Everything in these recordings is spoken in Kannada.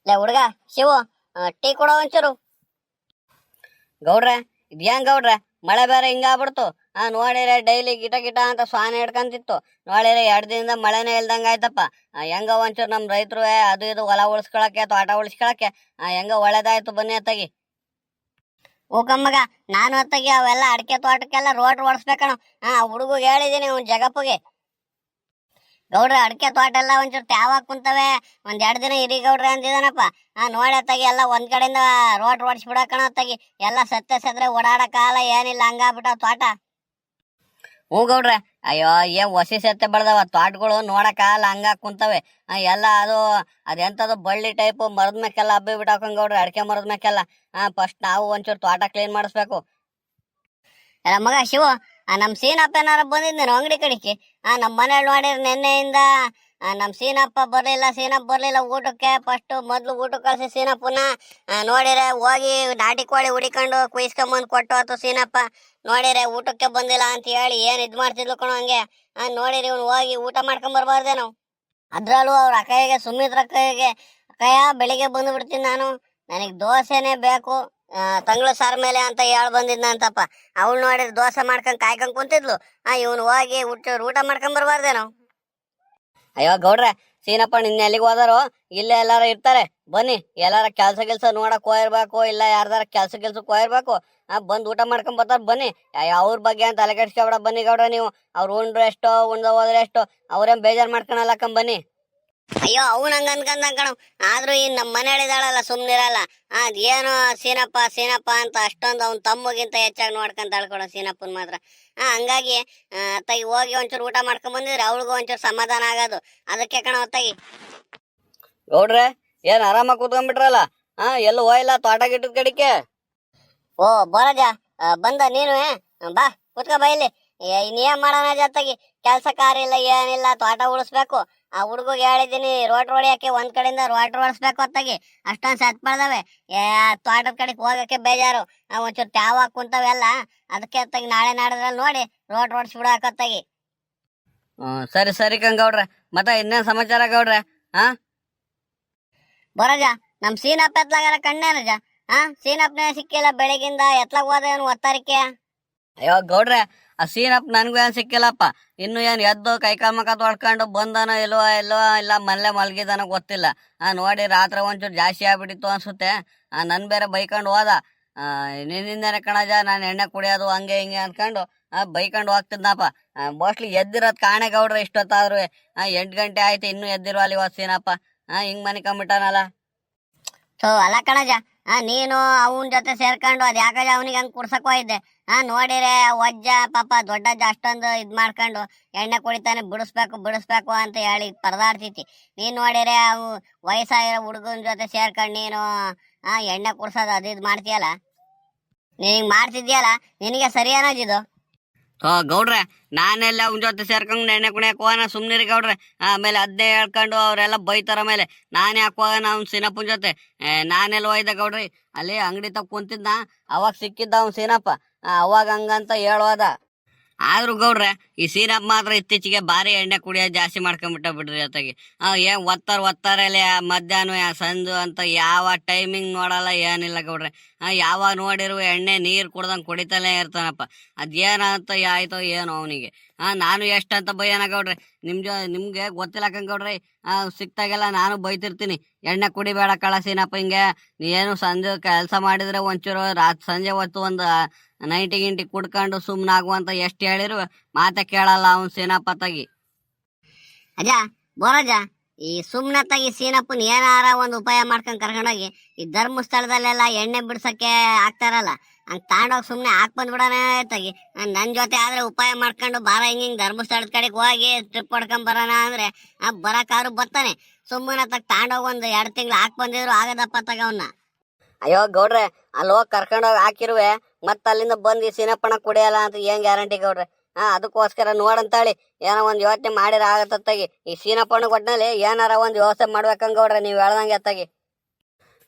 ಲೇ ಹುಡ್ಗ ಶಿವು, ಟೀ ಕೊಡೋ ಒಂಚೂರು. ಗೌಡ್ರೆ ಇದ್ಯಾಂಗ್ ಗೌಡ್ರೆ, ಮಳೆ ಬೇರೆ ಹಿಂಗಾಗ್ಬಿಡ್ತು. ನೋಡಿರೆ ಡೈಲಿ ಗಿಟ ಗಿಟ ಅಂತ ಸ್ವಾನ ಹಿಡ್ಕಂತಿತ್ತು. ನೋಡಿರೆ 2 ದಿನದಿಂದ ಮಳೆನೇ ಇಲ್ದಂಗ ಆಯ್ತಪ್ಪ. ಹೆಂಗ ಒಂಚೂರು ನಮ್ ರೈತರು ಅದು ಇದು ಹೊಲ ಉಳಿಸ್ಕೊಳಕ್ಕೆ ತೋಟ ಉಳಿಸ್ಕೊಳಕ್ಕೆ ಹೆಂಗ ಒಳ್ಳೇದಾಯ್ತು, ಬನ್ನಿ ಅತ್ತಾಗಿ. ಹೋಗಮ್ಮಗ, ನಾನು ಅತ್ತಾಗಿ ಅವೆಲ್ಲ ಅಡಿಕೆ ತೋಟಕ್ಕೆಲ್ಲ ರೋಡ್ ಓಡಿಸ್ಬೇಕಣ. ಹುಡುಗ ಹೇಳಿದೀನಿ ಅವ್ನ್ ಜಗಪ್ಪಗೆ. ಗೌಡ್ರ ಅಡಿಕೆ ತೋಟ ಎಲ್ಲ ಒಂಚೂರು ತ್ಯಾವಾಗ ಕುಂತವೆ, 1-2 ದಿನ ಇರಿ ಗೌಡ್ರೆ ಅಂದಿದಾನಪ್ಪ. ನೋಡಿ ಅತ್ತಾಗಿ ಎಲ್ಲ ಒಂದ್ ಕಡೆಯಿಂದ ರೋಡ್ ಓಡಿಸ್ಬಿಡಕಣ ಅತ್ತಾಗಿ. ಎಲ್ಲ ಸತ್ರೆ ಓಡಾಡಕಾಲ ಏನಿಲ್ಲ, ಹಂಗಾಗ್ಬಿಟ್ಟ ತೋಟ. ಹ್ಞೂ ಗೌಡ್ರೆ, ಅಯ್ಯೋ ಏನ್ ಹೊಸಿ ಸತ್ತೆ ಬೆಳ್ದವ ತೋಟಗಳು, ನೋಡಕಾಲ ಹಂಗ ಕುಂತವೆ. ಎಲ್ಲ ಅದೆಂತದು ಬಳ್ಳಿ ಟೈಪ್ ಮರದ ಮೇಕೆಲ್ಲ ಹಬ್ಬಿ ಬಿಟ್ಟಾಕೊಂಡ್ ಗೌಡ್ರೆ, ಅಡಿಕೆ ಮರದ ಮೇಕೆಲ್ಲ. ಫಸ್ಟ್ ನಾವು ಒಂಚೂರು ತೋಟ ಕ್ಲೀನ್ ಮಾಡಿಸ್ಬೇಕು. ಎಲ್ಲ ಮಗ ಶಿವು, ನಮ್ ಸೀನಪ್ಪ ಏನಾರ ಬಂದಿದ್ದೇನು ಅಂಗಡಿ ಕಡೆಗೆ? ನಮ್ಮ ಮನೇಲಿ ನೋಡಿರಿ ನಿನ್ನೆಯಿಂದ ನಮ್ ಸೀನಪ್ಪ ಬರ್ಲಿಲ್ಲ ಊಟಕ್ಕೆ. ಫಸ್ಟ್ ಮೊದ್ಲು ಊಟಕ್ಕೆ ಕಳ್ಸಿ ಸೀನಪ್ಪನ. ನೋಡಿರೆ ಹೋಗಿ ನಾಟಿ ಕೋಳಿ ಹುಡಿಕೊಂಡು ಕುಯ್ಸ್ಕೊಂಬಂದ್ ಕೊಟ್ಟು ಆತು ಸೀನಪ್ಪ. ನೋಡಿರೆ ಊಟಕ್ಕೆ ಬಂದಿಲ್ಲ ಅಂತ ಹೇಳಿ ಏನ್ ಇದ್ ಮಾಡ್ತಿದ್ಲು ಕಣೋ ಹಂಗೆ. ನೋಡಿರಿ ಇವ್ನು ಹೋಗಿ ಊಟ ಮಾಡ್ಕೊಂಡ್ ಬರ್ಬಾರ್ದೇನು? ಅದ್ರಲ್ಲೂ ಅವ್ರ ಅಕ್ಕಯ್ಯಗೆ, ಸುಮಿತ್ರ ಅಕ್ಕಯ್ಯಗೆ, ಅಕ್ಕಯ್ಯ ಬೆಳಿಗ್ಗೆ ಬಂದು ಬಿಡ್ತೀನಿ ನಾನು, ನನಗ್ ದೋಸೆನೆ ಬೇಕು ತಂಗ್ಳು ಸಾರ್ ಮೇಲೆ ಅಂತ ಹೇಳ್ ಬಂದಿದ್ನಂತಪ್ಪ. ಅವಳು ನೋಡಿದ್ರೆ ದೋಸೆ ಮಾಡ್ಕೊಂಡ್ ಕಾಯ್ಕೊಂಡ್ ಕುಂತಿದ್ಲು. ಇವನು ಹೋಗಿ ಊಟ ಮಾಡ್ಕೊಂಡ್ ಬರ್ಬಾರ್ದೇನು? ಅಯ್ಯೋ ಗೌಡ್ರೆ, ಸೀನಪ್ಪ ನಿನ್ನೆ ಎಲ್ಲಿಗೆ ಹೋದಾರೋ? ಇಲ್ಲೇ ಎಲ್ಲಾರ ಇರ್ತಾರೆ, ಬನ್ನಿ. ಎಲ್ಲಾರ ಕೆಲ್ಸ ನೋಡಕ್ ಹೋಗಿರ್ಬೇಕು, ಇಲ್ಲ ಯಾರ್ದಾರ ಕೆಲ್ಸಕ್ಕೆ ಹೋಗಿರ್ಬೇಕು. ಬಂದ್ ಊಟ ಮಾಡ್ಕೊಂಡ್ ಬರ್ತಾರ, ಬನ್ನಿ. ಅವ್ರ ಬಗ್ಗೆ ಅಂತ ತಲೆ ಕೆಡ್ಸ್ಕೊಬೇಡ, ಬನ್ನಿ ಗೌಡ್ರ ನೀವು. ಅವ್ರು ಉಂಡ್ರೆ ಎಷ್ಟೋ, ಹೋದ್ರೆ ಎಷ್ಟೋ, ಅವ್ರೇನ್ ಬೇಜಾರ್ ಮಾಡ್ಕೊಳಲ್ಲಕ್ಕಂಬ ಬನ್ನಿ. ಅಯ್ಯೋ ಅವ್ನ ಹಂಗ ಅನ್ಕಂದ ಕಣ. ಆದ್ರೂ ಈ ನಮ್ಮ ಮನೆ ಹೇಳಿದಾಳಲ್ಲ, ಸುಮ್ನಿರಲ್ಲ. ಅದೇನು ಸೀನಪ್ಪ ಅಂತ ಅಷ್ಟೊಂದು ಅವ್ನ ತಮ್ಮಗಿಂತ ಹೆಚ್ಚಾಗಿ ನೋಡ್ಕೊಂತ ಅಳ್ಕೊಳ ಸೀನಪ್ಪನ್ ಮಾತ್ರ. ಹಂಗಾಗಿ ಅತ್ತಾಗಿ ಹೋಗಿ ಒಂಚೂರು ಊಟ ಮಾಡ್ಕೊಂಡ್ ಬಂದಿದ್ರೆ ಅವಳಿಗೂ ಒಂಚೂರು ಸಮಾಧಾನ ಆಗೋದು. ಅದಕ್ಕೆ ಕಣ ಅತ್ತಾಗಿ. ಗೌಡ್ರೆ ಏನ್ ಆರಾಮಾಗಿ ಕೂತ್ಕೊಂಡ್ಬಿಟ್ರಲ್ಲ? ಎಲ್ಲೂ ಹೋಯಿಲ್ಲ ತೋಟ ಗಿಟ್ಟದ ಕಡಿಕೆ? ಓ ಬೋರಾಜ, ಬಂದ ನೀನು? ಬಾ ಕೂತ್ಕೊ ಬಾ ಇಲ್ಲಿ. ಇನ್ನೇನ್ ಮಾಡೋಣ ಜೊತೆಗೆ, ಕೆಲ್ಸ ಕಾರ್ಯ ಇಲ್ಲ ಏನಿಲ್ಲ, ತೋಟ ಉಳಿಸ್ಬೇಕು. ಹುಡುಗಿಗೆ ಹೇಳಿದೀನಿ ರೋಡ್ ಹೊಡಿಯಕ್ಕೆ, ಒಂದ್ ಕಡೆಯಿಂದ ರೋಡ್ ಓಡಿಸ್ಬೇಕು ಅತ್ತಾಗಿ. ಅಷ್ಟೊಂದ್ ಸತ್ ಬೆಳ್ದವೆ. ತೋಟದ ಕಡೆಗೆ ಹೋಗಕ್ಕೆ ಬೇಜಾರು. ಒಂಚೂರು ತ್ಯಾವಾಗ ಕುಂತವೆಲ್ಲ. ಅದಕ್ಕೆ ಅತ್ತಾಗಿ ನಾಳೆ ನಾಡಿದ್ರಲ್ಲಿ ನೋಡಿ ರೋಡ್ ಓಡಿಸ್ಬಿಡಕತ್ತಾಗಿ. ಸರಿ ಗೌಡ್ರೆ, ಮತ್ತೆ ಇನ್ನೇನ್ ಸಮಾಚಾರ ಗೌಡ್ರೆ? ಬರಜ, ನಮ್ ಸೀನಪ್ಪ ಎತ್ಲಾಗಾರ ಕಣ್ಣೇನಜ? ಸೀನಪ್ಪನೇ ಸಿಕ್ಕಿಲ್ಲ ಬೆಳಗಿಂದ, ಎತ್ಲಾಗ ಹೋದೇನು ಒತ್ತಾರಿಕೆ? ಅಯ್ಯೋ ಗೌಡ್ರೆ, ಆ ಸೀನಪ್ಪ ನನ್ಗೂ ಏನ್ ಸಿಕ್ಕಿಲ್ಲಪ್ಪ. ಇನ್ನು ಏನ್ ಎದ್ದು ಕೈಕಾಲ್ ಮಕ ತೊಳ್ಕೊಂಡು ಬಂದನೋ ಇಲ್ವೋ ಇಲ್ಲ ಮಲ್ಲೆ ಮಲ್ಗಿದಾನೋ ಗೊತ್ತಿಲ್ಲ. ನೋಡಿ ರಾತ್ರಿ ಒಂಚೂರು ಜಾಸ್ತಿ ಆಗ್ಬಿಟ್ಟಿತ್ತು ಅನ್ಸುತ್ತೆ. ನನ್ ಬೇರೆ ಬೈಕೊಂಡು ಹೋದ. ನಿನ್ನಿಂದೇನೆ ಕಣಜ ನಾನು ಎಣ್ಣೆ ಕುಡಿಯೋದು ಹಂಗೆ ಹಿಂಗೆ ಅನ್ಕೊಂಡು ಬೈಕೊಂಡು ಹೋಗ್ತಿದ್ನಪ್ಪ. ಮೋಸ್ಟ್ಲಿ ಎದ್ದಿರೋದ್ ಕಾಣೆ ಗೌಡ್ರೆ, ಇಷ್ಟೊತ್ತಾದ್ರು 8 ಗಂಟೆ ಆಯ್ತು ಇನ್ನೂ ಎದ್ದಿರ್ವಲ್ಲ ಇವತ್ತು ಸೀನಪ್ಪ. ಹಿಂಗ್ ಮನಿಕೊಂಬಿಟ್ಟಾನಲ್ಲ. ಅಲ್ಲ ಕಣಜ, ನೀನು ಅವನ ಜೊತೆ ಸೇರ್ಕೊಂಡು ಅದ್ ಯಾಕಜ ಅವನಿಗೆ ಹಂಗ್ ಕುಡ್ಸಕ್ ಹೋಗಿದ್ದೆ? ನೋಡಿರೆ ವಜ್ಜ ಪಾಪ ದೊಡ್ಡಜ್ಜ ಅಷ್ಟೊಂದು ಇದ್ ಮಾಡ್ಕೊಂಡು ಎಣ್ಣೆ ಕುಡಿತಾನೆ, ಬಿಡಿಸ್ಬೇಕು ಅಂತ ಹೇಳಿ ಪರದಾಡ್ತೈತಿ. ನೀನ್ ನೋಡಿರೆ ಅವು ವಯಸ್ಸಾಗಿರೋ ಹುಡುಗನ ಜೊತೆ ಸೇರ್ಕೊಂಡು ನೀನು ಎಣ್ಣೆ ಕುಡ್ಸೋದು ಅದು ಇದು ಮಾಡ್ತೀಯಲ್ಲ. ನೀನ್ ಮಾಡ್ತಿದ್ಯಲ್ಲ, ನಿನಗೆ ಸರಿ ಅನ್ನೋದಿದು? ಗೌಡ್ರೆ, ನಾನೆಲ್ಲ ಅವನ ಜೊತೆ ಸೇರ್ಕೊಂಡು ಎಣ್ಣೆ ಕುಣಿಯಕ್ ಹೋಗೋಣ, ಸುಮ್ನಿರಿ ಗೌಡ್ರೆ. ಆಮೇಲೆ ಅದ್ನೇ ಹೇಳ್ಕೊಂಡು ಅವ್ರೆಲ್ಲ ಬೈತಾರ. ಮೇಲೆ ನಾನೇ ಯಾಕೆ ಹೋಗೋಣ ಅವ್ನ ಸೀನಪ್ಪನ ಜೊತೆ? ನಾನೆಲ್ಲ ಹೋಯ್ದೆ ಗೌಡ್ರಿ, ಅಲ್ಲಿ ಅಂಗಡಿ ತಗ ಕುಂತಿದ್ನ, ಅವಾಗ ಸಿಕ್ಕಿದ್ದ ಅವ್ನ ಸೀನಪ್ಪ. ಅವಾಗ ಹಂಗಂತ ಹೇಳೋದ. ಆದ್ರೂ ಗೌಡ್ರೆ, ಈ ಸೀನಪ್ಪ ಮಾತ್ರ ಇತ್ತೀಚೆಗೆ ಭಾರಿ ಎಣ್ಣೆ ಕುಡಿಯೋದು ಜಾಸ್ತಿ ಮಾಡ್ಕೊಂಡ್ಬಿಟ್ಟ ಬಿಡ್ರಿ ಜೊತೆಗೆ. ಏನ್ ಒತ್ತಾರಲ್ಲಿ ಮಧ್ಯಾಹ್ನ ಸಂಜು ಅಂತ ಯಾವ ಟೈಮಿಂಗ್ ನೋಡಲ್ಲ, ಏನಿಲ್ಲ ಗೌಡ್ರೆ. ಯಾವಾಗ ನೋಡಿರುವ ಎಣ್ಣೆ ನೀರ್ ಕುಡ್ದಂಗ್ ಕುಡಿತಲೇ ಇರ್ತಾನಪ್ಪ. ಅದೇನಂತ ಆಯ್ತೋ ಏನೋ ಅವನಿಗೆ. ನಾನು ಎಷ್ಟಂತ ಬೈಯನ ಗೌಡ್ರೆ, ನಿಮ್ಗೆ ಗೊತ್ತಿಲ್ಲ ಗೌಡ್ರಿ. ಸಿಕ್ತಾಗೆಲ್ಲ ನಾನು ಬೈತಿರ್ತೀನಿ, ಎಣ್ಣೆ ಕುಡಿಬೇಡ ಕಳ ಸೀನಪ್ಪ, ಹಿಂಗೆ ಏನು ಸಂಜೆ ಕೆಲಸ ಮಾಡಿದ್ರೆ ಒಂಚೂರು ಸಂಜೆ ಹೊತ್ತು ಒಂದು 90 ಗಿಂಟಿ ಕುಡ್ಕೊಂಡು ಸುಮ್ನಾಗುವಂತ ಎಷ್ಟು ಹೇಳಿರು ಮಾತೆ ಕೇಳಲ್ಲ ಅವನ್ ಸೀನಪ್ಪ ತಗಿ. ಅಜ ಬೋರಜ, ಈ ಸುಮ್ನತ್ತಾಗಿ ಸೀನಪ್ಪನ್ ಏನಾರ ಒಂದು ಉಪಾಯ ಮಾಡ್ಕೊಂಡ್ ಕರ್ಕೊಂಡೋಗಿ ಈ ಧರ್ಮಸ್ಥಳದಲ್ಲೆಲ್ಲ ಎಣ್ಣೆ ಬಿಡ್ಸಕ್ಕೆ ಹಾಕ್ತಾರಲ್ಲ, ಹಂಗ್ ತಾಂಡೋಗಿ ಸುಮ್ನೆ ಹಾಕ್ ಬಂದ್ಬಿಡೋಣ ತಗಿ. ನನ್ ಜೊತೆ ಆದ್ರೆ ಉಪಾಯ ಮಾಡ್ಕೊಂಡು ಬಾರ ಹಿಂಗ್ ಧರ್ಮಸ್ಥಳದ ಕಡೆಗೆ ಹೋಗಿ ಟ್ರಿಪ್ ಹೊಡ್ಕೊಂಡ್ ಬರೋಣ ಅಂದ್ರೆ ಬರಕಾರು ಬರ್ತಾನೆ. ಸುಮ್ಮನೆ ತಾಂಡೋಗಿ ಒಂದು 2 ತಿಂಗಳು ಹಾಕ್ ಬಂದಿದ್ರು ಆಗದಪ್ಪ ತಗ ಅವನ್ನ. ಅಯ್ಯೋ ಗೌಡ್ರೆ, ಅಲ್ಲಿ ಹೋಗಿ ಕರ್ಕೊಂಡೋಗಿ ಹಾಕಿರುವೆ, ಮತ್ತ ಅಲ್ಲಿಂದ ಬಂದು ಸೀನಪ್ಪಣ ಕುಡಿಯಲ್ಲ ಅಂತ ಏನ್ ಗ್ಯಾರಂಟಿ ಗೌಡ್ರೆ? ಅದಕ್ಕೋಸ್ಕರ ನೋಡಂತಾಳಿ ಏನೋ ಒಂದ್ ಯೋಚನೆ ಮಾಡಿರ ಆಗತ್ತತ್ತಾಗಿ. ಈ ಸೀನಪ್ಪಣ ಕೊಟ್ಟನಲ್ಲಿ ಏನಾರ ಒಂದ್ ವ್ಯವಸ್ಥೆ ಮಾಡ್ಬೇಕಂಗ ಗೌಡ್ರೆ, ನೀವ್ ಹೇಳ್ದಂಗೆ ಅತ್ತಾಗಿ.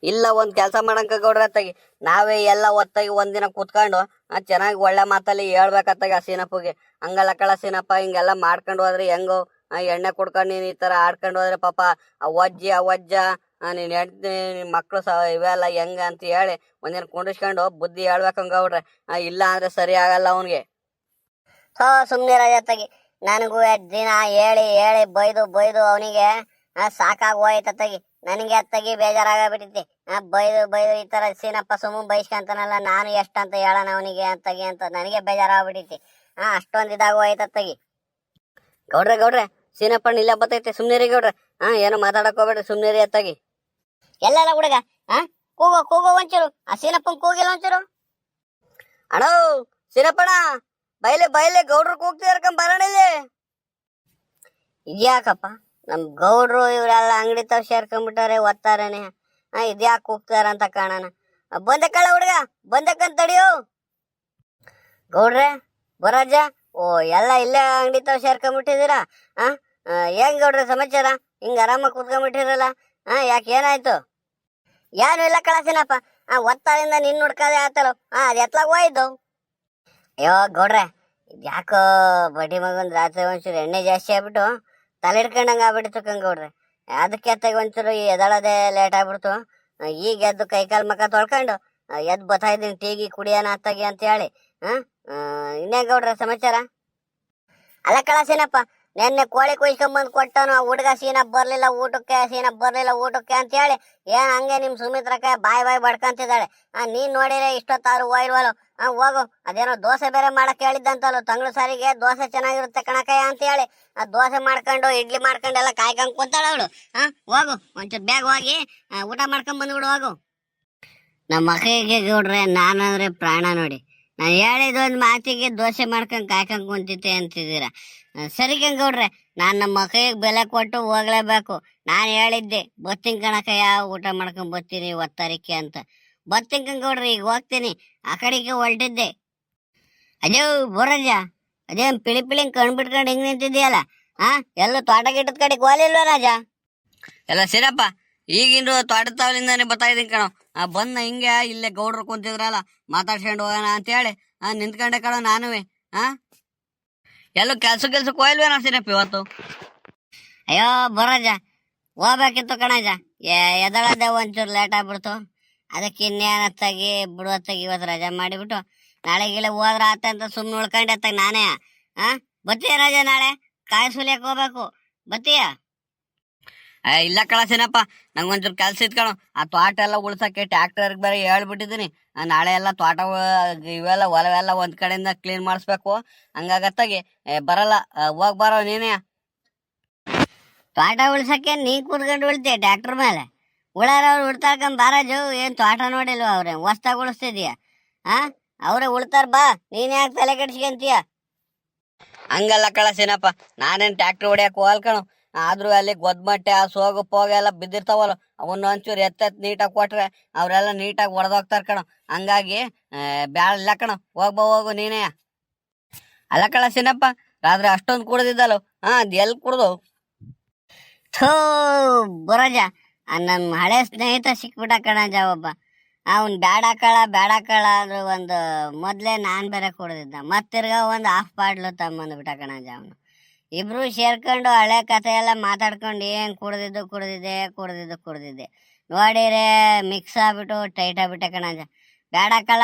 ಇಲ್ಲ ಒಂದ್ ಕೆಲಸ ಮಾಡಂಕ ಗೌಡ್ರೆ ಅತ್ತಾಗಿ, ನಾವೇ ಎಲ್ಲ ಒತ್ತಾಗಿ ಒಂದಿನ ಕೂತ್ಕೊಂಡು ಚೆನ್ನಾಗಿ ಒಳ್ಳೆ ಮಾತಲ್ಲಿ ಹೇಳ್ಬೇಕತ್ತಾಗಿ ಆ ಸೀನಪ್ಪಗೆ. ಹಂಗಲ್ಲ ಕಳ ಸೀನಪ್ಪ, ಹಿಂಗೆಲ್ಲ ಮಾಡ್ಕೊಂಡು ಹೋದ್ರೆ ಹೆಂಗೋ? ಎಣ್ಣೆ ಕುಡ್ಕೊಂಡು ನೀನ್ ಈ ತರ ಆಡ್ಕೊಂಡು ಹೋದ್ರೆ ಪಾಪ ಆ ವಜ್ಜ ನೀನ್ ಹೆಂಡ್ತಿ ನಿನ್ ಮಕ್ಳು ಇವೆಲ್ಲ ಹೆಂಗ ಅಂತ ಹೇಳಿ ಒಂದಿನ ಕುಂಡಿಸ್ಕೊಂಡು ಬುದ್ಧಿ ಹೇಳ್ಬೇಕಂಗ ಗೌಡ್ರೆ. ಇಲ್ಲ ಅಂದ್ರೆ ಸರಿ ಆಗಲ್ಲ ಅವನ್ಗೆ. ಸುಮ್ನೆ ರಜಾತಾಗಿ ನನಗೂ ದಿನ ಹೇಳಿ ಹೇಳಿ ಬೈದು ಬೈದು ಅವನಿಗೆ ಸಾಕಾಗಿ ಹೋಯ್ತತ್ತಾಗಿ. ನನಗೆ ಅತ್ತಾಗಿ ಬೇಜಾರಾಗಬಿಟ್ಟೈತಿ. ಬೈದು ಬೈದು ಈ ತರ ಸೀನಪ್ಪ ಸುಮ್ಮನೆ ಬೈಸ್ಕಂತಾನಲ್ಲ, ನಾನು ಎಷ್ಟಂತ ಹೇಳೋಣ ಅವನಿಗೆ ಅತ್ತಾಗಿ ಅಂತ ನನಗೆ ಬೇಜಾರಾಗ್ಬಿಟ್ಟೈತಿ. ಅಷ್ಟೊಂದು ಇದಾಗ ಹೋಯ್ತತ್ತಾಗಿ. ಗೌಡ್ರೆ ಸೀನಪ್ಪಣ್ಣ ಇಲ್ಲ ಬತ್ತೈತೆ, ಸುಮ್ನಿರಿ ಗೌಡ್ರೆ. ಏನೋ ಮಾತಾಡಕ್ ಹೋಗ್ಬೇಡ್ರಿ, ಸುಮ್ನಿರಿ ಅತ್ತಾಗಿ. ಎಲ್ಲೆಲ್ಲ ಹುಡುಗ ಕೂಗೋ ಒಂಚೂರು. ಸೀನಪ್ಪನ್ ಕೂಗಿಲ್ಲ ಒಂಚೂರು. ಅಣ್ಣ ಸೀನಪ್ಪಣ್ಣ ಬೈಲೆ ಗೌಡ್ರು ಕೂಗ್ತಿದಾರ್ಕಂಬ ಬರೋಣ ಇಲ್ಲಿ. ಇದ್ಯಾಕಪ್ಪ ನಮ್ ಗೌಡ್ರು ಇವ್ರೆಲ್ಲ ಅಂಗಡಿ ತಾವ್ ಸೇರ್ಕೊಂಡ್ಬಿಟ್ಟಾರೆ, ಒತ್ತಾರನೆ. ಇದ್ಯಾಕೆ ಕೂಗ್ತಾರ ಅಂತ ಕಾಣೋಣ. ಬಂದಕ್ಕಳ ಹುಡುಗ, ಬಂದಕ್ಕಂತ ತಡಿಯೋ. ಗೌಡ್ರೆ ಬರಾಜ, ಎಲ್ಲ ಇಲ್ಲೇ ಅಂಗಡಿ ತಾವ್ ಸೇರ್ಕೊಂಡ್ಬಿಟ್ಟಿದ್ದೀರಾ? ಹೆಂಗ್ ಗೌಡ್ರೆ ಸಮಾಚಾರ? ಹಿಂಗ ಆರಾಮಾಗಿ ಕೂತ್ಕೊಂಡ್ಬಿಟ್ಟಿರಲ್ಲ. ಯಾಕೆ ಏನಾಯ್ತು? ಏನು ಇಲ್ಲ ಕಳಸಿನಪ್ಪ. ಒತ್ತಾರಿಂದ ನಿನ್ ಹುಡ್ಕದೆ ಆತಲ್ಲ. ಅದ್ ಎತ್ಲಾಗ ಹೋಯ್ತು. ಅಯ್ಯೋ ಗೌಡ್ರೆ, ಯಾಕೋ ಬಡ್ಡಿ ಮಗನ್ ರಾತ್ರಿ ಒಂಚೂರು ಎಣ್ಣೆ ಜಾಸ್ತಿ ಆಗ್ಬಿಟ್ಟು ತಲೆ ಹಿಡ್ಕೊಂಡಂಗ ಆಗ್ಬಿಡ್ತು ಗೌಡ್ರೆ. ಅದಕ್ಕೆ ಎತ್ತಾಗ ಒಂಚೂರು ಎದಳದೆ ಲೇಟ್ ಆಗ್ಬಿಡ್ತು. ಈಗ ಎದ್ದು ಕೈಕಾಲ್ ಮಕ್ಕ ತೊಳ್ಕೊಂಡು ಎದ್ದು ಬತ್ತಾ ಇದ್ದೀನಿ ಟೀಗಿ ಕುಡಿಯೋಣ ಅತ್ತಾಗಿ ಅಂತ ಹೇಳಿ. ಇನ್ನೇ ಗೌಡ್ರೆ ಸಮಾಚಾರ? ಅಲ್ಲ ಕಳಸಿನಪ್ಪ, ನೆನ್ನೆ ಕೋಳಿ ಕುಯ್ಸ್ಕೊಂಬಂದ್ ಕೊಟ್ಟನು. ಆ ಹುಡುಗ ಸೀನಪ್ ಬರ್ಲಿಲ್ಲ ಊಟಕ್ಕೆ ಅಂತ ಹೇಳಿ ಏನ್ ಹಂಗೆ ನಿಮ್ ಸುಮಿತ್ರಕ್ಕೆ ಬಾಯ್ ಬಡ್ಕಂತಿದ್ದಾಳೆ. ನೀನ್ ನೋಡಿದ್ರೆ ಇಷ್ಟೊತ್ತಾರು ಹೋಯ್ಲ್ವಲ್ಲ. ಹೋಗು, ಅದೇನೋ ದೋಸೆ ಬೇರೆ ಮಾಡಕ್ ಹೇಳಿದ್ದಂತಲ್ಲ, ತಂಗ್ಳು ಸಾರಿಗೆ ದೋಸೆ ಚೆನ್ನಾಗಿರುತ್ತೆ ಕಣಕಯ್ಯ ಅಂತ ಹೇಳಿ ಆ ದೋಸೆ ಮಾಡ್ಕೊಂಡು ಇಡ್ಲಿ ಮಾಡ್ಕೊಂಡು ಎಲ್ಲ ಕಾಯ್ಕೊಂಡ್ ಕುಂತಾಳ ಅವಳು. ಹೋಗು ಒಂಚೂರು ಬೇಗ ಹೋಗಿ ಊಟ ಮಾಡ್ಕೊಂಡ್ ಬಂದ್ಬಿಡು ಹೋಗು. ನಮ್ಮ ಮಕ್ಕಳಿಗೆ ಗೌಡ್ರೆ ನಾನಂದ್ರೆ ಪ್ರಾಣ ನೋಡಿ. ನಾನು ಹೇಳಿದೊಂದು ಮಾತಿಗೆ ದೋಸೆ ಮಾಡ್ಕೊಂಡ್ ಕಾಯ್ಕೊಂಡ್ ಕುಂತಿದ್ದೆ ಅಂತಿದ್ದೀರಾ. ಸರಿ ಗೌಡ್ರೆ, ನಾನು ನಮ್ಮ ಮಕ್ಕಳಿಗೆ ಬೆಲೆ ಕೊಟ್ಟು ಹೋಗ್ಲೇಬೇಕು. ನಾನು ಹೇಳಿದ್ದೆ ಬತ್ತೀನಿ ಕಣಕಯ್ಯ, ಊಟ ಮಾಡ್ಕೊಂಡ್ ಬರ್ತೀನಿ ಒತ್ತಾರಿಕೆ ಅಂತ. ಬತ್ತೀನಿ ಗೌಡ್ರೆ, ಈಗ ಹೋಗ್ತೀನಿ. ಆ ಕಡೆಗೆ ಹೊರಟಿದ್ದೆ. ಅಜೋ ಬೋರಜ, ಅದೇನ್ ಪಿಳಿ ಕಣ್ಬಿಟ್ಕೊಂಡು ಹಿಂಗ್ ನಿಂತಿದ್ಯಲ್ಲ. ಎಲ್ಲ ತೋಟ ಗಿಟ್ಟದ ಕಡೆಗೆ ಹೋಲಿಲ್ವ ರಾಜ? ಎಲ್ಲ ಸೀನಪ್ಪ, ಈಗಿಂದು ತೋಟದ ತಾವಲಿಂದಾನೆ ಬರ್ತಾ ಇದೀನಿ ಕಣೋ. ಬಂದ ಹಿಂಗೆ ಇಲ್ಲೇ ಗೌಡ್ರು ಕುಂತಿದ್ರಲ್ಲ, ಮಾತಾಡ್ಸ್ಕೊಂಡು ಹೋಗೋಣ ಅಂತ ಹೇಳಿ ನಿಂತ್ಕೊಂಡೆ ಕಣೋ ನಾನುವೆ. ಎಲ್ಲೂ ಕೆಲ್ಸಕ್ಕೆ ಹೋಯ್ಲ್ವೇನೋ ಸೀನಪ್ಪ ಇವತ್ತು? ಅಯ್ಯೋ ಬರೋಜ, ಹೋಗ್ಬೇಕಿತ್ತು ಕಣಜ. ಎದಳದೆ ಒಂಚೂರು ಲೇಟ್ ಆಗ್ಬಿಡ್ತು. ಅದಕ್ಕೆ ಇನ್ನೇನತ್ತಾಗಿ ಬಿಡುವತ್ತಾಗಿ ಇವತ್ತು ರಜಾ ಮಾಡಿಬಿಟ್ಟು ನಾಳೆಗೆಲ್ಲ ಹೋದ್ರ ಆತ ಅಂತ ಸುಮ್ಮನೆ ಉಳ್ಕೊಂಡೆ ಅತ್ತಾಗ ನಾನೇ. ಬತ್ತೀಯ ರಾಜ? ನಾಳೆ ಕಾಯಿ ಸುಲಿಯಕ್ಕೆ ಹೋಗ್ಬೇಕು, ಬತ್ತೀಯ? ಇಲ್ಲ ಕಳಸಿನಪ್ಪ, ನಂಗೊಂಚೂರು ಕೆಲ್ಸ ಇತ್ಕಣು. ಆ ತೋಟ ಎಲ್ಲ ಉಳ್ಸಕ್ಕೆ ಟ್ಯಾಕ್ಟರ್ಗೆ ಬೇರೆ ಹೇಳ್ಬಿಟ್ಟಿದ್ದೀನಿ. ನಾಳೆ ಎಲ್ಲ ತೋಟ ಇವೆಲ್ಲ ಹೊಲವೆಲ್ಲ ಒಂದ್ ಕಡೆಯಿಂದ ಕ್ಲೀನ್ ಮಾಡಿಸ್ಬೇಕು. ಹಂಗಾಗತ್ತಾಗಿ ಬರಲ್ಲ. ಹೋಗ್ ಬರೋ ನೀನೇ. ತೋಟ ಉಳ್ಸಕ್ಕೆ ನೀ ಕೂತ್ಕೊಂಡು ಉಳ್ತೀಯ ಟ್ಯಾಕ್ಟರ್ ಮೇಲೆ? ಉಳಾರವ್ರು ಉಳ್ತಾರ್ಕಂಬ ಬಾರಾಜು. ಏನ್ ತೋಟ ನೋಡಿಲ್ವ ಅವ್ರೆ? ಹೊಸ್ತಾಗ ಉಳಿಸ್ತಿದೀಯ? ಅವ್ರೆ ಉಳ್ತಾರ ಬಾ, ನೀನ್ ಯಾಕೆ ತಲೆ ಕೆಡ್ಸ್ಕೊಂತೀಯ? ಹಂಗಲ್ಲ ಕಳಸಿನಪ್ಪ, ನಾನೇನ್ ಟ್ಯಾಕ್ಟರ್ ಹೊಡಿಯಕ್ ಹೋಗಲ್ಕಣು. ಆದ್ರೂ ಅಲ್ಲಿ ಗೊದ್ಮಟ್ಟೆ ಆ ಸೋಗು ಪೋಗ ಎಲ್ಲ ಬಿದ್ದಿರ್ತಾವಲ್ಲ, ಅವನ್ನ ಒಂಚೂರು ಎತ್ತೆತ್ ನೀಟಾಗಿ ಕೊಟ್ರೆ ಅವ್ರೆಲ್ಲ ನೀಟಾಗಿ ಹೊಡೆದೋಗ್ತಾರ ಕಣೋ. ಹಂಗಾಗಿ ಬ್ಯಾಳಿಲ್ಲ ಕಣೋ, ಹೋಗು ನೀನೇ. ಅಲ್ಲ ಕಳಸಿನಪ್ಪ, ರಾತ್ರಿ ಅಷ್ಟೊಂದು ಕುಡ್ದಿದ್ದಲ್ಲ, ಅದ್ ಎಲ್ಲಿ ಕುಡ್ದು? ಥೋ ಬರೋಜ, ನಮ್ಮ ಹಳೆ ಸ್ನೇಹಿತ ಸಿಕ್ಬಿಟ್ಟ ಕಣಜ ಒಬ್ಬ. ಅವ್ನು ಬ್ಯಾಡಾಕಳ ಅಂದ್ರೆ ಒಂದು ಮೊದ್ಲೇ ನಾನ್ ಬೇರೆ ಕುಡ್ದಿದ್ದ. ಮತ್ತಿರ್ಗ ಒಂದು ಹಾಫ್ ಬಾಟ್ಲು ತಮ್ಮಂದ್ಬಿಟ್ಟ ಕಣಜ ಅವನು. ಇಬ್ರು ಸೇರ್ಕೊಂಡು ಹಳೆ ಕಥೆ ಎಲ್ಲ ಮಾತಾಡ್ಕೊಂಡು ಏನ್ ಕುಡ್ದಿದ್ದೆ ನೋಡಿರೆ ಮಿಕ್ಸ್ ಆಗ್ಬಿಟ್ಟು ಟೈಟ್ ಆಗ್ಬಿಟ್ಟೆ ಕಣಜ. ಬ್ಯಾಡಾಕಳ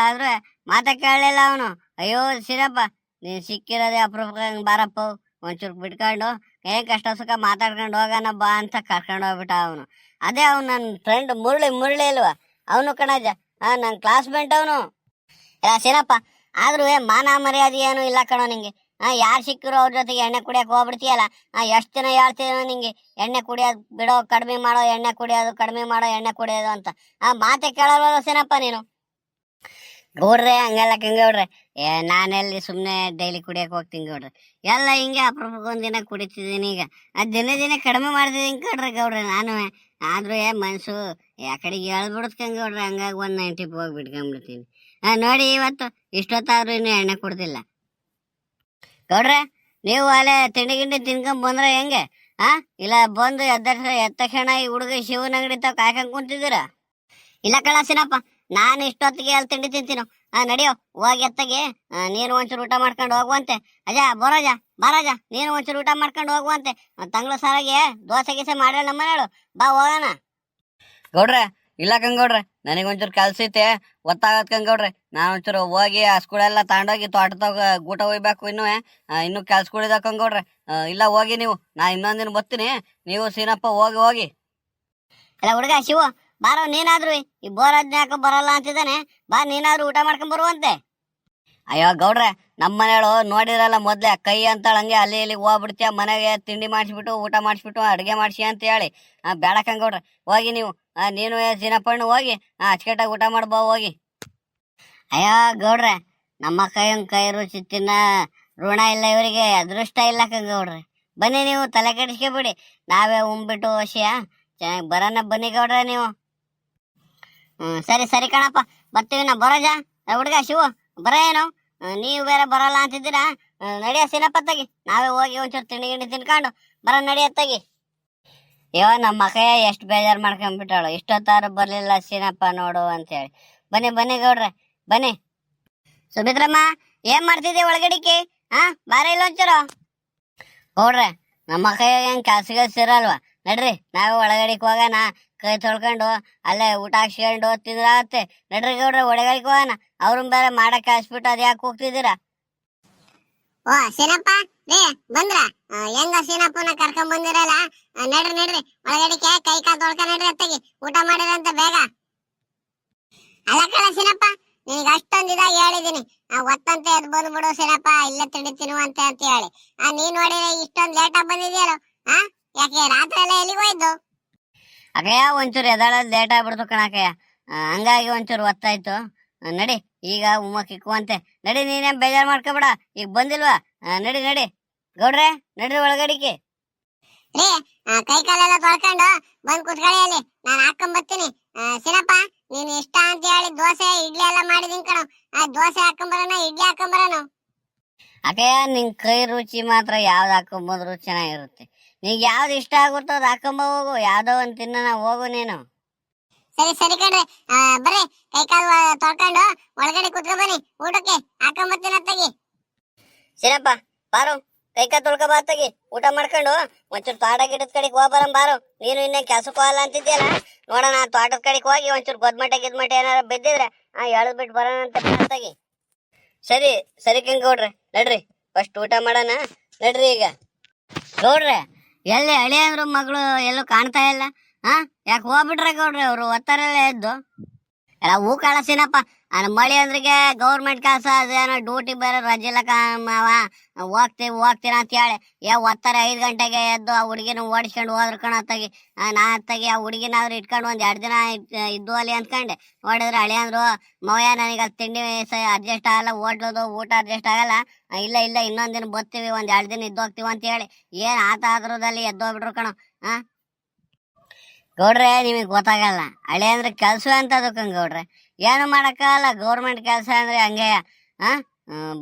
ಆದ್ರೆ ಮಾತಾ ಕೇಳಲಿಲ್ಲ ಅವನು. ಅಯ್ಯೋ ಸೀನಪ್ಪ, ನೀನ್ ಸಿಕ್ಕಿರೋದೇ ಅಪರೂಪ, ಬಾರಪ್ಪ ಒಂಚೂರು ಬಿಟ್ಕೊಂಡು ಏನ್ ಕಷ್ಟ ಸುಖ ಮಾತಾಡ್ಕೊಂಡು ಹೋಗೋಣ ಬಾ ಅಂತ ಕರ್ಕೊಂಡು ಹೋಗ್ಬಿಟ್ಟ ಅವನು. ಅದೇ ಅವ್ನು ನನ್ನ ಫ್ರೆಂಡ್ ಮುರಳಿ ಅಲ್ವಾ ಅವನು ಕಣಜ, ನನ್ನ ಕ್ಲಾಸ್ಮೇಟ್ ಅವನು. ಸೀನಪ್ಪ, ಆದ್ರೂ ಮಾನ ಮರ್ಯಾದೆ ಏನು ಇಲ್ಲ ಕಣೋ ನಿಂಗೆ. ಯಾರು ಸಿಕ್ಕಿರೋ ಅವ್ರ ಜೊತೆಗೆ ಎಣ್ಣೆ ಕುಡಿಯಕ್ಕೆ ಹೋಗ್ಬಿಡ್ತೀಯಲ್ಲ. ಎಷ್ಟು ದಿನ ಹೇಳ್ತೀನೋ ನಿಂಗೆ ಎಣ್ಣೆ ಕುಡಿಯೋದು ಬಿಡೋ, ಕಡಿಮೆ ಮಾಡೋ ಎಣ್ಣೆ ಕುಡಿಯೋದು ಅಂತ. ಮಾತೆ ಕೇಳಲ್ವಲ್ಲ ಸೀನಪ್ಪ ನೀನು? ಗೌಡ್ರೆ ಹಂಗಲ್ಲ ಗೌಡ್ರೆ, ನಾನೆಲ್ಲಿ ಸುಮ್ಮನೆ ಡೈಲಿ ಕುಡಿಯಕ್ಕೆ ಹೋಗ್ತೀನಿ ಗೌಡ್ರೆ. ಎಲ್ಲ ಹಿಂಗೆ ಅಪರೂಪಕ್ಕೊಂದಿನ ಕುಡಿತಿದ್ದೀನಿ. ಈಗ ದಿನ ಕಡಿಮೆ ಮಾಡ್ತಿದ್ದೀನಿ ಕಡ್ರೆ ಗೌಡ್ರೆ ನಾನು. ಆದ್ರೂ ಮನ್ಸು ಆ ಕಡೆಗೆ ಹೇಳ್ಬಿಡುತ್ತೆ ಗೌಡ್ರೆ. ಹಂಗಾಗಿ 190 ಹೋಗಿ ಬಿಟ್ಕೊಂಡ್ಬಿಡ್ತೀನಿ. ನೋಡಿ ಇವತ್ತು ಇಷ್ಟೊತ್ತಾದ್ರೂ ಇನ್ನೂ ಎಣ್ಣೆ ಕುಡ್ದಿಲ್ಲ ಗೌಡ್ರೆ. ನೀವು ಅಲ್ಲೇ ತಿಂಡಿ ಗಿಂಡಿ ತಿನ್ಕೊಂಡ್ ಬಂದ್ರೆ ಹೆಂಗೆ? ಇಲ್ಲ ಬಂದು ಎದ್ದ ತಕ್ಷಣ ಈ ಹುಡುಗ ಶಿವನ ಅಂಗಡಿ ತಾವ್ ಕಾಯ್ಕೊಂಡ್ ಕುಂತಿದ್ದೀರಾ? ಇಲ್ಲ ಕಳಸಿನಪ್ಪ, ನಾನು ಇಷ್ಟೊತ್ತಿಗೆ ಅಲ್ಲಿ ತಿಂಡಿ ತಿಂತೀನೋ. ನಡಿಯೋ ಹೋಗಿ ಎತ್ತಗೆ ನೀನು ಒಂಚೂರು ಊಟ ಮಾಡ್ಕೊಂಡು ಹೋಗುವಂತೆ. ಬಾರಾಜ ನೀನು ಒಂಚೂರು ಊಟ ಮಾಡ್ಕೊಂಡು ಹೋಗುವಂತೆ. ತಂಗ್ಳು ಸಾರಾಗೆ ದೋಸೆ ಗೀಸೆ ಮಾಡ್ಯಾಳ ನಮ್ಮ ಮನೆಯಳು, ಬಾ ಹೋಗೋಣ. ಗೌಡ್ರೆ ಇಲ್ಲ ಕಂಗೌಡ್ರೆ, ನನಗೊಂಚೂರು ಕೆಲ್ಸ ಐತೆ, ಒತ್ತಾಗತ್ ಕಂಗೌಡ್ರೆ. ನಾನು ಒಂಚೂರು ಹೋಗಿ ಹಸ್ಗಳೆಲ್ಲ ತಗೊಂಡೋಗಿ ತೋಟದಾಗ ಗೂಟ ಒಯ್ಬೇಕು. ಇನ್ನು ಕೆಲ್ಸಗಳಿದ ಕಂಗೌಡ್ರೆ. ಇಲ್ಲ ಹೋಗಿ ನೀವು, ನಾ ಇನ್ನೊಂದಿನ ಬರ್ತೀನಿ, ನೀವು ಸೀನಪ್ಪ ಹೋಗಿ ಹೋಗಿ. ಅಲ್ಲ ಹುಡುಗ ಶಿವು, ಬಾರೋ ನೀನಾದ್ರು ಈ ಬೋರಾಜ್ಞೆ ಯಾಕೋ ಬರಲ್ಲ ಅಂತಿದ್ದಾನೆ, ಬಾ ನೀನಾದ್ರು ಊಟ ಮಾಡ್ಕೊಂಡ್ ಬರುವಂತೆ. ಅಯ್ಯೋ ಗೌಡ್ರೆ, ನಮ್ಮ ಮನೆಯಳು ನೋಡಿರಲ್ಲ ಮೊದ್ಲೇ ಕೈ ಅಂತಾಳ, ಹಂಗೆ ಅಲ್ಲಿ ಇಲ್ಲಿ ಹೋಗ್ಬಿಡ್ತೀಯ, ಮನೆಗೆ ತಿಂಡಿ ಮಾಡಿಸ್ಬಿಟ್ಟು ಊಟ ಮಾಡಿಸ್ಬಿಟ್ಟು ಅಡುಗೆ ಮಾಡಿಸಿ ಅಂತ ಹೇಳಿ. ಬೇಡ ಕಂಗೌಡ್ರೆ, ಹೋಗಿ ನೀವು. ನೀನು ಸೀನಪ್ಪಣ್ಣು ಹೋಗಿ ಅಚ್ಚುಕಟ್ಟಾಗಿ ಊಟ ಮಾಡ್ಬೋ ಹೋಗಿ. ಅಯ್ಯೋ ಗೌಡ್ರೆ, ನಮ್ಮ ಕೈ ರುಚಿ ತಿನ್ನ ಋಣ ಇಲ್ಲ ಇವರಿಗೆ, ಅದೃಷ್ಟ ಇಲ್ಲ ಗೌಡ್ರೆ. ಬನ್ನಿ ನೀವು ತಲೆ ಕೆಡಿಸ್ಕೊಬಿಡಿ, ನಾವೇ ಉಂಬಿಟ್ಟು ವಿಷಯ ಚೆನ್ನಾಗಿ ಬರೋಣ. ಬನ್ನಿ ಗೌಡ್ರೆ ನೀವು. ಸರಿ ಸರಿ ಕಣಪ್ಪ, ಬರ್ತೀವಿ ನಾ. ಬರೋಜ ಹುಡುಗ ಶಿವು, ಬರ ಏನು ನೀವು ಬೇರೆ ಬರಲ್ಲ ಅಂತಿದ್ದೀರಾ? ನಡಿಯ ಸೀನಪ್ಪ ತಗಿ, ನಾವೇ ಹೋಗಿ ಒಂಚೂರು ತಿಂಡಿ ಗಿಂಡಿ ತಿನ್ಕೊಂಡು ಬರ ನಡಿಯತ್ತಾಗಿ. ನಮ್ಮ ಕೈಯ ಎಷ್ಟು ಬೇಜಾರು ಮಾಡ್ಕೊಂಡ್ಬಿಟ್ಟಾಳು, ಇಷ್ಟೊತ್ತಾರು ಬರ್ಲಿಲ್ಲ ಸೀನಪ್ಪ ನೋಡು ಅಂತೇಳಿ. ಬನ್ನಿ ಬನ್ನಿ ಗೌಡ್ರೆ ಬನ್ನಿ. ಸುಮಿತ್ರಮ್ಮ, ಏನ್ ಮಾಡ್ತಿದ್ದೆ ಒಳಗಡಿಕೆ? ಬಾರ ಇಲ್ಲ ಒಂಚೂರು. ಗೌಡ್ರೆ, ನಮ್ಮ ಕೈಯಾಗ ಹೆಂಗ್ ಕೆಲ್ಸಗಳು ಇರಲ್ವಾ, ನಡ್ರಿ ನಾವೇ ಒಳಗಡಿಗೆ ಹೋಗೋಣ. ಕೈ ತೊಳ್ಕೊಂಡು ಅಲ್ಲೇ ಊಟ ಹಾಕ್ಸ್ಕೊಂಡು ತಿಂದ್ರಾಗತ್ತೆ. ನಡ್ರಿ ಗೌಡ್ರೆ ಒಳಗಡಿಗೆ ಹೋಗೋಣ. ಅವ್ರನ್ನ ಬೇರೆ ಮಾಡಕ್ ಹಾಕ್ಸ್ಬಿಟ್ಟು ಅದ್ ಯಾಕೆ ಹೋಗ್ತಿದ್ದೀರಾ? ಓ ಸೀನಪ್ಪ ರೇ ಬಂದ್ರ? ಹೆಂಗ ಸೀನಪ್ಪನ ಕರ್ಕೊಂಡ್ ಬಂದಿರಲ್ಲ, ನಡ್ರಿ ನಡ್ರಿ ಒಳಗಡಿಕೆ ಕೈ ಕಾಲ್ ತೊಳ್ಕ ನಡ್ರಿ ಅತ್ತಗಿ, ಊಟ ಮಾಡಿರಂತ ಬೇಗ. ಅಲ್ಲ ಕಳ ಸೀನಪ್ಪ, ನಿನಗ ಅಷ್ಟೊಂದಿದಾಗ ಹೇಳಿದೀನಿ, ಒತ್ತಂತೆ ಎದ್ ಬಂದ್ಬಿಡು ಸೀನಪ್ಪ, ಇಲ್ಲೇ ತಿಂಡಿ ತಿನ್ನುವಂತೆ ಅಂತ ಹೇಳಿ. ನೀನ್ ನೋಡಿದ್ರೆ ಇಷ್ಟೊಂದ್ ಲೇಟ್ ಆಗಿ ಬಂದಿದ್ಯಲ್ಲ, ಯಾಕೆ ರಾತ್ರಿ ಎಲ್ಲ ಎಲ್ಲಿಗೆ ಹೋಯ್ತು? ಅಕಯ್ಯ ಒಂಚೂರು ಎದಾಳದ್ ಲೇಟ್ ಆಗ್ಬಿಡ್ತು ಕಣಕಯ್ಯ, ಹಂಗಾಗಿ ಒಂಚೂರು ಒತ್ತಾಯ್ತು. ನಡಿ ಈಗ ಉಮ್ಮಕ್ ಇಕ್ಕುವಂತೆ. ನಡಿ, ನೀನೇನ್ ಬೇಜಾರ್ ಮಾಡ್ಕೊಬೇಡ, ಈಗ ಬಂದಿಲ್ವಾ? ನಡಿ ನಡಿ ಗೌಡ್ರೆ, ನಡ್ರಿ ಒಳಗಡಿಕೆ. ರೀ ಕೈ ಕಾಲೆಲ್ಲ ತೊಳ್ಕೊಂಡು ಬಂದ್ ಕುತ್ಕೊಳ್ಳಿ ಅಲ್ಲಿ, ನಾನ್ ಹಾಕೊಂಡ್ ಬರ್ತೀನಿ. ಸೀನಪ್ಪ, ನೀನ್ ಇಷ್ಟ ಅಂತ ಹೇಳಿ ದೋಸೆ ಇಡ್ಲಿ ಎಲ್ಲ ಮಾಡಿದೀನಿ ಕಣೋ, ದೋಸೆ ಹಾಕೊಂಬರೋಣ ಇಡ್ಲಿ ಹಾಕೊಂಬರೋಣ? ಅಕಯ್ಯ ನಿನ್ ಕೈ ರುಚಿ ಮಾತ್ರ ಯಾವ್ದು ಹಾಕೊಂಬಂದ್ರು ಚೆನ್ನಾಗಿರುತ್ತೆ. ನೀಗ್ ಯಾವ್ದು ಇಷ್ಟ ಆಗುತ್ತೋ ಅದ್ ಹಾಕೊಂಬ ಹೋಗು, ಯಾವ್ದೋ ಒಂದ್ ತಿನ್ನ ಹೋಗು ನೀನು. ಸರಿ ಸರಿ ಕಣ್ರಿ, ಬರ್ರಿ ಕೈ ಕಾಲು ತೊಳ್ಕೊಂಡು ಒಳಗಡೆ ಕುತ್ಕೊ ಬನ್ನಿ, ಊಟಕ್ಕೆ ಹಾಕೊಂಬರ್ತೀನಿ ಅತ್ತಗಿ. ಸೀನಪ್ಪ ಬಾರು, ಕೈ ಕಾಲು ತೊಳ್ಕೊ ಬಾತಗಿ, ಊಟ ಮಾಡ್ಕೊಂಡು ಒಂಚೂರು ತೋಟ ಗಿಡದ ಕಡೆಗೆ ಹೋಗ್ಬರಂ ಬಾರು. ನೀನು ಇನ್ನೇ ಕೆಲ್ಸಕ್ಕೆ ಹೋಗಲ್ಲ ಅಂತಿದ್ಯಲ್ಲ, ನೋಡೋಣ ತೋಟದ ಕಡೆಗೆ ಹೋಗಿ ಒಂಚೂರು ಗೊದ್ಮಟ್ಟೆ ಗಿದ್ಮಟ್ಟೆ ಏನಾರ ಬಿದ್ದಿದ್ರೆ ಎಳ್ದ್ ಬಿಟ್ಟು ಬರೋಣ ಅಂತ ಬಾತಗಿ. ಸರಿ ಸರಿ ಗೌಡ್ರೆ, ನಡ್ರಿ ಫಸ್ಟ್ ಊಟ ಮಾಡೋಣ. ನಡ್ರಿ ಈಗ. ಗೌಡ್ರೆ, ಎಲ್ಲಿ ಅಳಿಯಂದ್ರು ಮಗಳು ಎಲ್ಲೂ ಕಾಣ್ತಾ ಇಲ್ಲ, ಯಾಕೆ ಹೋಗ್ಬಿಟ್ರೆ ಗೌಡ್ರೆ? ಅವರು ಒತ್ತಾರೆಲ್ಲ ಎದ್ದು ಎಲ್ಲ ಹೂ ಕಳಸಿನಪ್ಪ. ಮಳಿ ಅಂದ್ರಿಗೆ ಗೌರ್ಮೆಂಟ್ ಕೆಲಸ, ಅದೇನೋ ಡ್ಯೂಟಿ ಬೇರೆ ರಜೆ ಇಲ್ಲ ಮಾವ, ಹೋಗ್ತೀರ ಅಂತ ಹೇಳಿ ಒತ್ತಾರೆ 5 ಗಂಟೆಗೆ ಎದ್ದು ಆ ಹುಡುಗಿನ ಓಡಿಸ್ಕೊಂಡು ಹೋದ್ರು ಕಣತ್ತಾಗಿ. ನಾ ಅತ್ತಾಗಿ ಆ ಹುಡುಗಿನಾದ್ರು ಇಟ್ಕೊಂಡು ಒಂದ್ 2 ದಿನ ಇದ್ದು ಅಲ್ಲಿ ಅಂದ್ಕೊಂಡೆ. ನೋಡಿದ್ರೆ ಅಳಿಯಂದ್ರು, ಮವಯ್ಯ ನನಗೆ ಅದು ತಿಂಡಿ ಅಡ್ಜಸ್ಟ್ ಆಗಲ್ಲ, ಹೋಟ್ಲದು ಊಟ ಅಡ್ಜಸ್ಟ್ ಆಗಲ್ಲ, ಇಲ್ಲ ಇಲ್ಲ ಇನ್ನೊಂದ್ ದಿನ ಬರ್ತೀವಿ, ಒಂದ್ 2 ದಿನ ಇದ್ದು ಹೋಗ್ತೀವಿ ಅಂತ ಹೇಳಿ ಏನ್ ಆತ ಆದ್ರದಲ್ಲಿ ಎದ್ದೋಗ್ಬಿಟ್ರು ಕಣೋ. ಗೌಡ್ರೆ, ನಿಮಗೆ ಗೊತ್ತಾಗಲ್ಲ, ಹಳೆ ಅಂದ್ರೆ ಕೆಲ್ಸ ಅಂತ ಗೌಡ್ರೆ, ಏನು ಮಾಡಕ್ಕಾಗಲ್ಲ. ಗೌರ್ಮೆಂಟ್ ಕೆಲಸ ಅಂದ್ರೆ ಹಂಗೆ.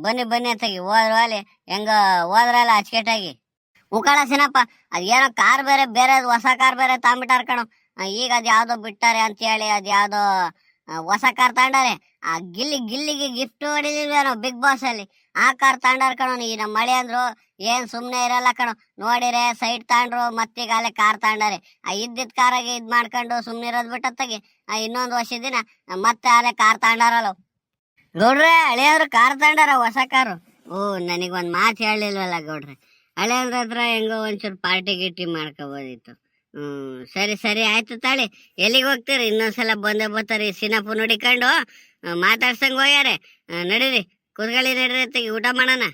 ಬನ್ನಿ ಬನ್ನಿ ಅಂತಾಗಿ ಹೋದ್ರು ಅಲ್ಲಿ, ಹೆಂಗ ಹೋದ್ರಲ್ಲ ಅಚ್ಚುಕಟ್ಟಾಗಿ. ಮುಖಾಳ ಸಿನಪ್ಪ, ಅದೇನೋ ಕಾರ್ ಬೇರೆ ಹೊಸ ಕಾರ್ ಬೇರೆ ತಗೊಂಡ್ಬಿಟ್ಟಾರ ಕಣೋ. ಈಗ ಅದ್ ಯಾವ್ದೋ ಬಿಟ್ಟಾರೆ ಅಂತ ಹೇಳಿ ಅದ್ ಯಾವ್ದೋ ಹೊಸ ಕಾರ್ ತಗೊಂಡಾರೆ. ಆ ಗಿಲ್ಲಿಗೆ ಗಿಫ್ಟ್ ಹೊಡಿಲಿಲ್ವೇನೋ ಬಿಗ್ ಬಾಸ್ ಅಲ್ಲಿ, ಆ ಕಾರ್ ತಗೊಂಡಾರ ಕಣೋ. ಈ ನಮ್ಮ ಮಳೆ ಅಂದ್ರು ಏನ್ ಸುಮ್ನೆ ಇರಲ್ಲ ಕಣೋ. ನೋಡಿರೆ ಸೈಡ್ ತಗೊಂಡ್ರು, ಮತ್ತೀಗ ಅಲ್ಲೇ ಕಾರ್ ತಗೊಂಡಾರೆ. ಇದ್ದಿದ್ ಕಾರಾಗೆ ಇದ್ ಮಾಡ್ಕೊಂಡು ಸುಮ್ನೆ ಇರೋದ್ ಬಿಟ್ಟತ್ತಾಗಿ ಇನ್ನೊಂದ್ ವರ್ಷ ದಿನ ಮತ್ತೆ ಅಲ್ಲೇ ಕಾರ್ ತಗೊಂಡಾರಲ್ಲ ಗೌಡ್ರೆ. ಹಳೆಯವ್ರು ಕಾರ್ ತಗೊಂಡಾರ, ಹೊಸ ಕಾರು. ನನಗೊಂದ್ ಮಾತು ಹೇಳಿಲ್ವಲ್ಲ ಗೌಡ್ರೆ. ಹಳೆಯವ್ರ ಹತ್ರ ಹೆಂಗೋ ಒಂಚೂರು ಪಾರ್ಟಿ ಗಿಟ್ಟಿ ಮಾಡ್ಕೋಬೋದಿತ್ತು. ಸರಿ ಸರಿ ಆಯ್ತು ತಾಳಿ. ಎಲ್ಲಿಗೆ ಹೋಗ್ತೀರಿ? ಇನ್ನೊಂದ್ಸಲ ಬಂದೇ ಬರ್ತಾರಿ. ಸಿನಪ್ಪು ನೋಡಿಕೊಂಡು ಮಾತಾಡ್ಸಂಗ್ ಹೋಗ್ಯಾರೆ. ನಡೀರಿ ಕುತ್ಕೊಳ್ಳಿ, ನಡೀರಿ ಊಟ ಮಾಡೋಣ.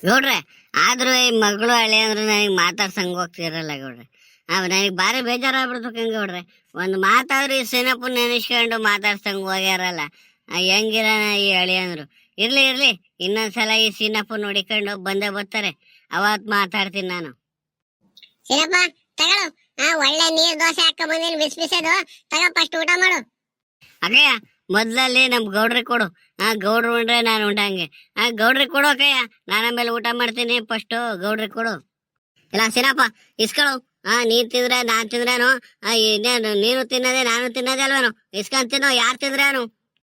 ಗೌಡ್ರೆ, ಆದ್ರೂ ಈ ಮಗಳು ಹಳೆ ಅಂದ್ರೆ ನನಗೆ ಮಾತಾಡ್ಸಂಗ್ ಹೋಗ್ತಿರಲ್ಲ ಗೌಡ್ರೆ. ನನಗೆ ಭಾರಿ ಬೇಜಾರಾಗ್ಬಿಡ್ತು ಗೌಡ್ರೆ. ಒಂದು ಮಾತಾದ್ರೂ ಈ ಸಿನಪ್ಪು ನೆನೆಸ್ಕೊಂಡು ಮಾತಾಡ್ಸಂಗ್ ಹೋಗ್ಯಾರಲ್ಲ, ಹೆಂಗಿರೋಣ ಈ ಹಳೆ ಅಂದ್ರು. ಇರ್ಲಿ ಇನ್ನೊಂದ್ಸಲ ಈ ಸಿನಪ್ಪು ನೋಡಿಕೊಂಡು ಬಂದೇ ಬರ್ತಾರೆ, ಅವತ್ ಮಾತಾಡ್ತೀನಿ ನಾನು. ಸಿನಪ್ಪ ತಗೊಳು, ಒಳ್ಳೆ ನೀರ್ ದೋಸೆ ಹಾಕ ಬಂದಿನಿ, ಬಿಸಿದು ತಗೋ, ಫಸ್ಟ್ ಊಟ ಮಾಡು. ಅಕ್ಕಯ್ಯ, ಮೊದ್ಲಲ್ಲಿ ನಮ್ ಗೌಡ್ರಿ ಕೊಡು. ಗೌಡ್ರು ಉಂಡ್ರೆ ನಾನು ಉಂಡಂಗೆ. ಗೌಡ್ರಿ ಕೊಡು ಅಕ್ಕಯ್ಯ, ನಾನು ಆಮೇಲೆ ಊಟ ಮಾಡ್ತೀನಿ. ಫಸ್ಟ್ ಗೌಡ್ರಿ ಕೊಡು. ಇಲ್ಲ ಸಿನಪ್ಪ ಇಸ್ಕೊಳು. ನೀನ್ ತಿಂದ್ರೆ ನಾನ್ ತಿಂದ್ರೇನು? ಇನ್ನೇನು ನೀನು ತಿನ್ನೋದೇ ನಾನು ತಿನ್ನೋದೇ ಅಲ್ವೇನು? ಇಸ್ಕೊಂಡ್ ತಿನ್ನೋ, ಯಾರು ತಿಂದ್ರೇನು?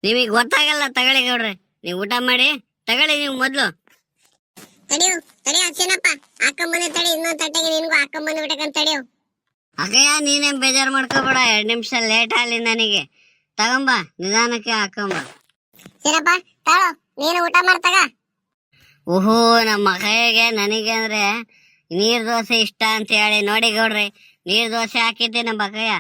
ನಿಮಗ್ ಗೊತ್ತಾಗಲ್ಲ. ತಗೊಳ್ಳಿ ಗೌಡ್ರೆ, ನೀವು ಊಟ ಮಾಡಿ ತಗೊಳ್ಳಿ. ನೀವು ಮೊದ್ಲು ತಡಿಯು ಸಿನಪ್ಪ, ಹಾಕೊಂಡ್ ಬಂದೆ ತಡಿ, ಇನ್ನೊಂದ್ ತಟ್ಟೆಗೆ ನಿನ್ಗೂ ಹಾಕೊಂಡ್ ಬಂದು ಬಿಟ್ಟಕಂತ ತಡಿಯು. ಅಕ್ಕಯ್ಯ ನೀನೇನ್ ಬೇಜಾರು ಮಾಡ್ಕೋಬೇಡ, 2 ನಿಮಿಷ ಲೇಟ್ ಆಗ್ಲಿ ನನಗೆ. ತಗೊಂಬ, ನಿಧಾನಕ್ಕೆ ಹಾಕೊಂಬ. ಸೀನಪ್ಪ ತಾಳು, ನೀನು ಊಟ ಮಾಡ್ತಾಗ. ಓಹೋ, ನಮ್ಮ ಅಕ್ಕಯ್ಯಗೆ ನನಗೆ ಅಂದ್ರೆ ನೀರ್ ದೋಸೆ ಇಷ್ಟ ಅಂತ ಹೇಳಿ ನೋಡಿ ಗೌಡ್ರಿ, ನೀರ್ ದೋಸೆ ಹಾಕಿದ್ದೆ ನಮ್ಮ ಅಕ್ಕಯ್ಯ.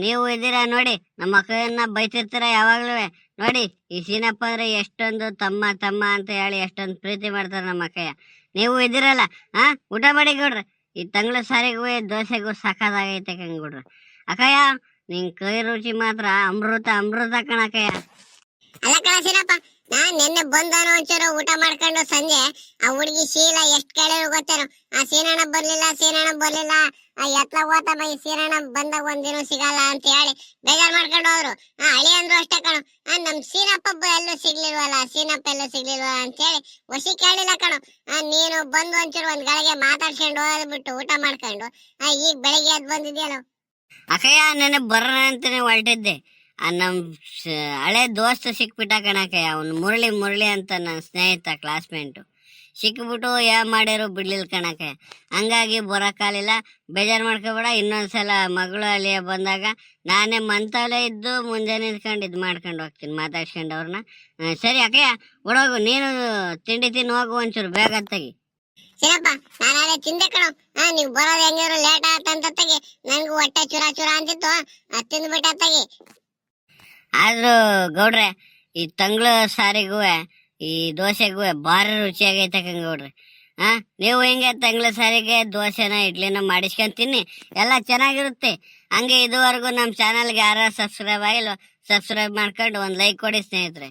ನೀವು ಇದ್ದೀರಾ ನೋಡಿ, ನಮ್ಮ ಅಕ್ಕಯ್ಯನ್ನ ಬೈತಿರ್ತೀರ ಯಾವಾಗ್ಲೂ ನೋಡಿ. ಈ ಸೀನಪ್ಪ ಅಂದ್ರೆ ಎಷ್ಟೊಂದು ತಮ್ಮ ತಮ್ಮ ಅಂತ ಹೇಳಿ ಎಷ್ಟೊಂದು ಪ್ರೀತಿ ಮಾಡ್ತಾರ ನಮ್ಮ ಅಕ್ಕಯ್ಯ. ನೀವು ಇದ್ದೀರಲ್ಲ, ಊಟ ಮಾಡಿ ಗೌಡ್ರಿ. ಈ ತಂಗ್ಳ ಸಾರಿಗೂ ದೋಸೆಗೂ ಸಖತ್ತಾಗೈತೆ ಗೌಡ್ರ. ಅಕ್ಕಯ್ಯ ನಿನ್ ಕೈ ರುಚಿ ಮಾತ್ರ ಅಮೃತ ಅಮೃತ ಕಣಕ್ಕಯ್ಯ. ಅಲ್ಲ ಕಣ ಸೀನಪ್ಪ, ನಾನ್ ನಿನ್ನೆ ಬಂದಾನು ಒಂಚೂರು ಊಟ ಮಾಡ್ಕೊಂಡು ಸಂಜೆ ಆ ಹುಡುಗಿ ಶೀಲ ಎಷ್ಟ್ ಕೇಳಿದ್ರು ಗೊತ್ತೇನು, ಆ ಸೀನಣ್ಣ ಬರ್ಲಿಲ್ಲ ಎತ್ಲ ಹೋತಮ್ಮ, ಈ ಸೀನಣ್ಣ ಬಂದಾಗ ಒಂದಿನ ಸಿಗಲ್ಲ ಅಂತ ಹೇಳಿ ಬೇಜಾರ್ ಮಾಡ್ಕೊಂಡು ಹೋದ್ರು. ಹಳಿ ಅಂದ್ರು ಅಷ್ಟೇ ಕಣು, ನಮ್ ಸೀನಪ್ಪ ಎಲ್ಲೂ ಸಿಗ್ಲಿಲ್ವಲ್ಲ ಅಂತ ಹೇಳಿ ವಸಿ ಕೇಳಿಲ್ಲ ಕಣು. ನೀನು ಬಂದು ಒಂಚೂರು ಒಂದ್ ಗಳಿಗೆ ಮಾತಾಡ್ಸ್ಕೊಂಡು ಹೋದ್ಬಿಟ್ಟು ಊಟ ಮಾಡ್ಕೊಂಡು ಈಗ ಬೆಳಿಗ್ಗೆ ಎದ್ದು ಬಂದಿದ್ಯಲ್ಲ. ಅಕ್ಕಯ್ಯ ನೆನೆ ಬರೋಣ ಅಂತಾನೆ ಹೊರಟಿದ್ದೆ. ನಮ್ ಹಳೆ ದೋಸ್ತ ಸಿಕ್ಬಿಟ್ಟ ಕಣಕ್ಕಯ್ಯ, ಅವ್ನು ಮುರಳಿ ಅಂತ ನನ್ನ ಸ್ನೇಹಿತ ಕ್ಲಾಸ್ಮೇಟು ಸಿಕ್ಬಿಟ್ಟು ಮಾಡಿರೋ ಬಿಡ್ಲಿಲ್ಲ ಕಣಕ್ಕಯ್ಯ. ಹಂಗಾಗಿ ಬರೋಕ್ಕಾಗಲಿಲ್ಲ. ಬೇಜಾರು ಮಾಡ್ಕೋಬೇಡ, ಇನ್ನೊಂದ್ಸಲ ಮಗಳು ಅಲ್ಲಿಯ ಬಂದಾಗ ನಾನೇ ಮಂತಲ್ಲೇ ಇದ್ದು ಮುಂಜಾನೆ ನಿಂತ್ಕೊಂಡು ಇದು ಮಾಡ್ಕೊಂಡು ಹೋಗ್ತೀನಿ ಮಾತಾಡ್ಸ್ಕೊಂಡು ಅವ್ರನ್ನ. ಸರಿ ಅಕ್ಕಯ್ಯ, ಒಳಗು, ನೀನು ತಿಂಡಿ ತಿನ್ನು ಹೋಗು, ಒಂಚೂರು ಬೇಗ ತೆಗಿ. ಸೀನಪ್ಪ ನಾನು ಅದೇ ತಿಂದೆ ಕಣೋ, ನೀವ್ ಬರೋದು ಹೆಂಗಿದ್ರು ಲೇಟ್ ಆಗತ್ತಂತ ತೆಗಿ. ನನ್ಗೂ ಹೊಟ್ಟೆ ಚುರ ಅಂತಿತ್ತು, ತಿಂದ್ಬಿಟ್ಟ ತೆಗಿ. ಆದ್ರೂ ಗೌಡ್ರೆ, ಈ ತಂಗ್ಳು ಸಾರಿಗೂ ಈ ದೋಸೆಗೂ ಭಾರಿ ರುಚಿಯಾಗೈತೆ ಗೌಡ್ರೆ. ನೀವು ಹಿಂಗೆ ತಂಗ್ಳ ಸಾರಿಗೆ ದೋಸೆನ ಇಡ್ಲಿನ ಮಾಡಿಸ್ಕೊಂಡ್ ತಿನ್ನಿ, ಎಲ್ಲ ಚೆನ್ನಾಗಿರುತ್ತೆ. ಹಂಗೆ ಇದುವರೆಗೂ ನಮ್ಮ ಚಾನಲ್ಗೆ ಯಾರು ಸಬ್ಸ್ಕ್ರೈಬ್ ಆಗಿಲ್ವ, ಸಬ್ಸ್ಕ್ರೈಬ್ ಮಾಡ್ಕೊಂಡು ಒಂದು ಲೈಕ್ ಕೊಡಿ ಸ್ನೇಹಿತರೆ.